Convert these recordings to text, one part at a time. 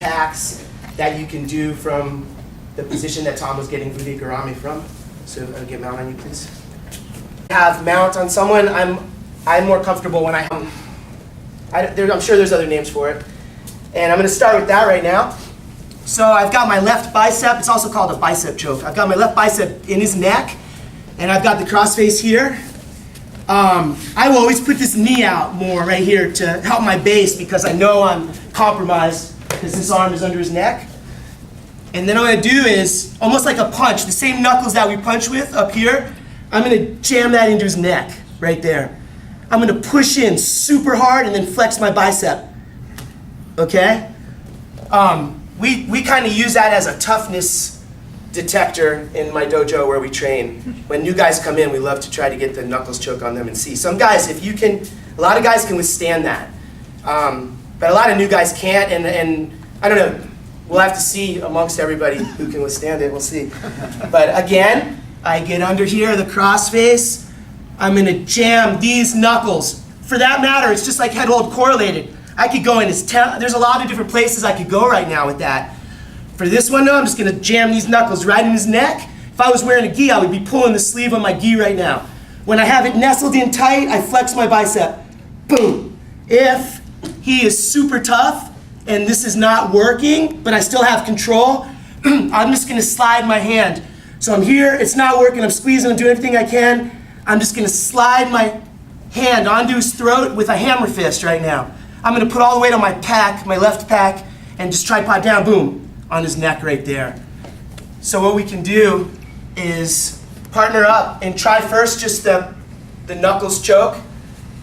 hacks that you can do from the position that Tom was getting Ude Garami from. So get mount on you, please. Have mount on someone. I'm more comfortable when I'm sure there's other names for it. And I'm going to start with that right now. So I've got my left bicep. It's also called a bicep choke. I've got my left bicep in his neck, and I've got the crossface here. I will always put this knee out more right here to help my base because I know I'm compromised because this arm is under his neck. And then what I'm going to do is, almost like a punch, the same knuckles that we punch with up here, I'm going to jam that into his neck right there. I'm going to push in super hard and then flex my bicep. Okay? We kind of use that as a toughness detector in my dojo where we train. When new guys come in, we love to try to get the knuckles choke on them and see. Some guys, a lot of guys can withstand that. But a lot of new guys can't, and I don't know, we'll have to see amongst everybody who can withstand it, we'll see. But again, I get under here, the crossface, I'm gonna jam these knuckles. For that matter, it's just like head hold correlated. I could go in his there's a lot of different places I could go right now with that. For this one though, I'm just gonna jam these knuckles right in his neck. If I was wearing a gi, I would be pulling the sleeve on my gi right now. When I have it nestled in tight, I flex my bicep. Boom. If he is super tough and this is not working, but I still have control, I'm just gonna slide my hand. So I'm here, it's not working, I'm squeezing, I'm doing everything I can. I'm just gonna slide my hand onto his throat with a hammer fist right now. I'm gonna put all the weight on my pack, my left pack, and just tripod down, boom, on his neck right there. So what we can do is partner up and try first just the knuckles choke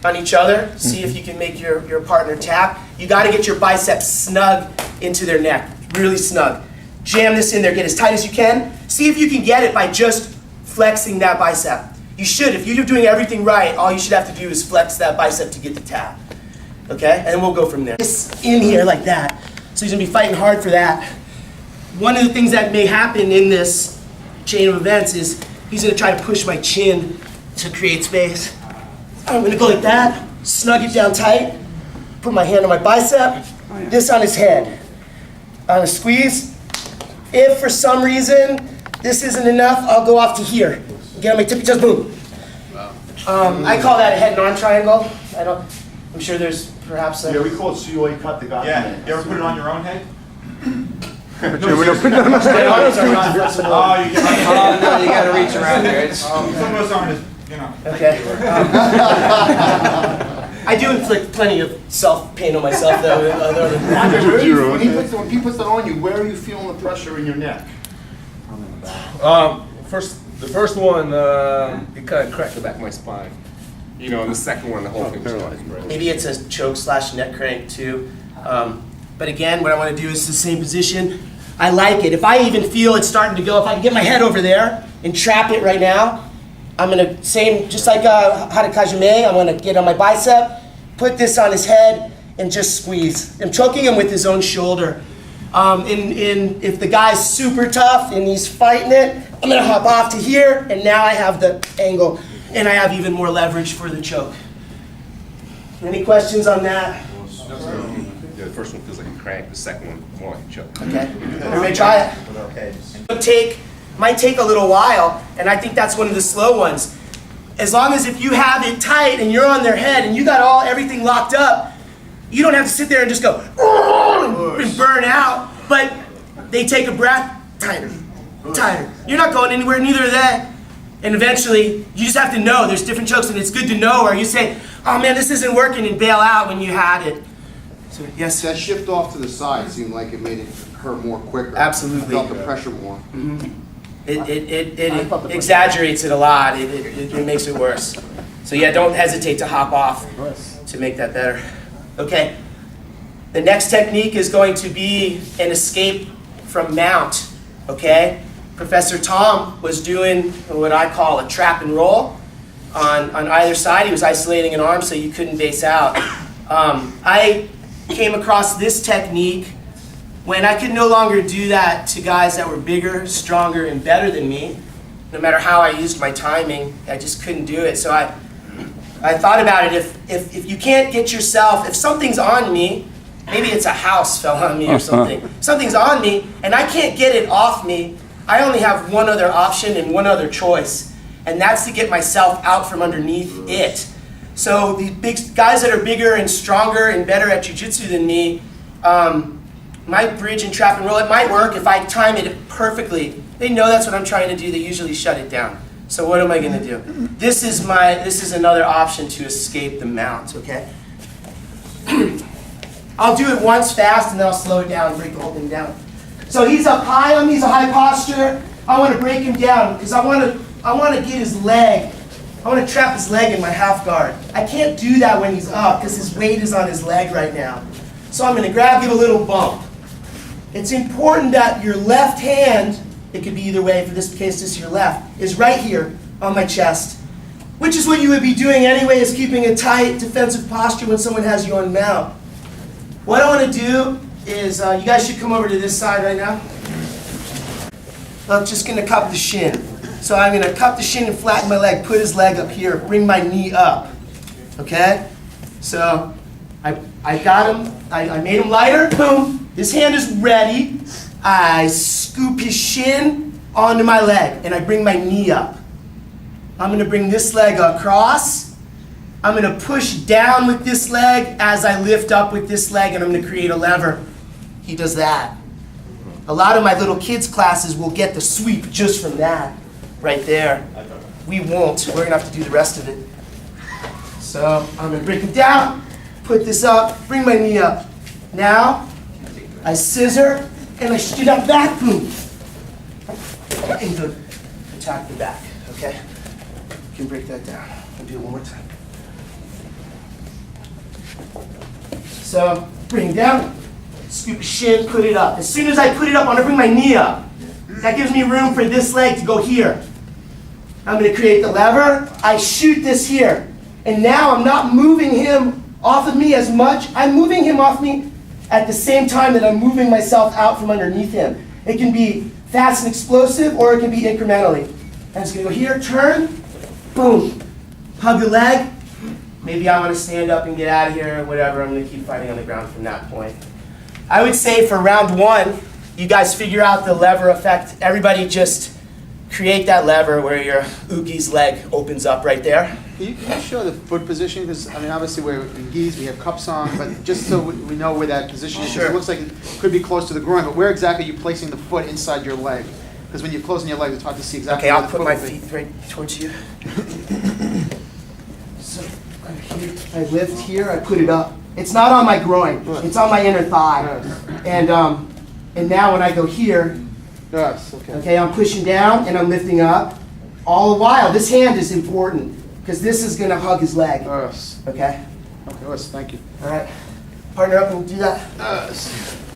on each other. See if you can make your partner tap. You gotta get your biceps snug into their neck, really snug. Jam this in there, get as tight as you can. See if you can get it by just flexing that bicep. You should, if you're doing everything right, all you should have to do is flex that bicep to get the tap. Okay, and then we'll go from there. Just in here like that. So he's gonna be fighting hard for that. One of the things that may happen in this chain of events is he's gonna try to push my chin to create space. I'm gonna go like that, snug it down tight, put my hand on my bicep, this on his head. On a squeeze. If for some reason this isn't enough, I'll go off to here. Get on my tippy toes, boom. I call that a head and arm triangle. I'm sure there's perhaps a... Yeah, we call it Suyoi cut the guy. Yeah, you ever put it on your own head? My arms are not flexible. Oh, you no, you gotta reach around there. some of us aren't as, you know. Okay. I do inflict plenty of self-pain on myself, though. When he puts it on you, where are you feeling the pressure in your neck? The first one, it kind of cracked the back of my spine. You know, and the second one, the whole thing was paralyzed. Maybe it's a choke / neck crank, too. But again, what I want to do is the same position. I like it. If I even feel it's starting to go, if I can get my head over there and trap it right now, I'm going to, just like Harakajime, I'm going to get on my bicep, put this on his head, and just squeeze. I'm choking him with his own shoulder. If the guy's super tough and he's fighting it, I'm going to hop off to here, and now I have the angle, and I have even more leverage for the choke. Any questions on that? Yeah, the first one feels like a crank, the second one more like a choke. Okay, everybody try it. Might take a little while, and I think that's one of the slow ones. As long as if you have it tight and you're on their head and you got everything locked up, you don't have to sit there and just go and burn out, but they take a breath, tighter. You're not going anywhere, neither are they. And eventually, you just have to know there's different chokes, and it's good to know, or you say, oh man, this isn't working, and bail out when you had it. So, yes? That shift off to the side seemed like it made it hurt more quicker. Absolutely. I felt the pressure more. Mm-hmm. It exaggerates it a lot. It makes it worse. So yeah, don't hesitate to hop off to make that better. Okay. The next technique is going to be an escape from mount. Okay. Professor Tom was doing what I call a trap and roll on either side. He was isolating an arm so you couldn't base out. I came across this technique when I could no longer do that to guys that were bigger, stronger, and better than me. No matter how I used my timing, I just couldn't do it. So I thought about it, if you can't get yourself, if something's on me maybe it's a house fell on me or something. Something's on me, and I can't get it off me. I only have one other option and one other choice, and that's to get myself out from underneath it. So the big guys that are bigger and stronger and better at jiu-jitsu than me, my bridge and trap and roll, it might work if I time it perfectly. They know that's what I'm trying to do. They usually shut it down. So what am I going to do? This is another option to escape the mount, okay? I'll do it once fast and then I'll slow it down and break the whole thing down. So he's up high on me, he's a high posture. I want to break him down because I want to get his leg. I want to trap his leg in my half guard. I can't do that when he's up because his weight is on his leg right now. So I'm going to grab, give a little bump. It's important that your left hand, it could be either way, for this case, this is your left, is right here on my chest, which is what you would be doing anyway, is keeping a tight defensive posture when someone has you on mount. What I want to do is, you guys should come over to this side right now. I'm just going to cup the shin. So I'm going to cup the shin and flatten my leg, put his leg up here, bring my knee up, okay? So I got him, I made him lighter, boom. This hand is ready. I scoop his shin onto my leg and I bring my knee up. I'm going to bring this leg across. I'm going to push down with this leg as I lift up with this leg, and I'm going to create a lever. He does that. A lot of my little kids' classes will get the sweep just from that right there. We won't. We're going to have to do the rest of it. So I'm going to break him down, put this up, bring my knee up. Now, I scissor, and I shoot out back, boom. And go attack the back, okay? You can break that down. I'll do it one more time. So, bring it down, scoop the shin, put it up. As soon as I put it up, I'm gonna bring my knee up. That gives me room for this leg to go here. I'm gonna create the lever, I shoot this here. And now I'm not moving him off of me as much, I'm moving him off me at the same time that I'm moving myself out from underneath him. It can be fast and explosive, or it can be incrementally. I'm just gonna go here, turn, boom, hug the leg. Maybe I want to stand up and get out of here or whatever. I'm going to keep fighting on the ground from that point. I would say for round one, you guys figure out the lever effect. Everybody just create that lever where your uki's leg opens up right there. Can you show the foot position? Because, I mean, obviously we're in gis, we have cups on, but just so we know where that position is. Sure. It looks like it could be close to the groin, but where exactly are you placing the foot inside your leg? Because when you're closing your leg, it's hard to see exactly Okay, where I'll the put foot my will be. feet right towards you. So I'm here, I lift here, I put it up. It's not on my groin, it's on my inner thigh. And now when I go here, Yes, okay. okay, I'm pushing down and I'm lifting up. All the while, this hand is important because this is going to hug his leg. Yes. Okay? Okay, yes, thank you. All right. Partner up and do that. Yes.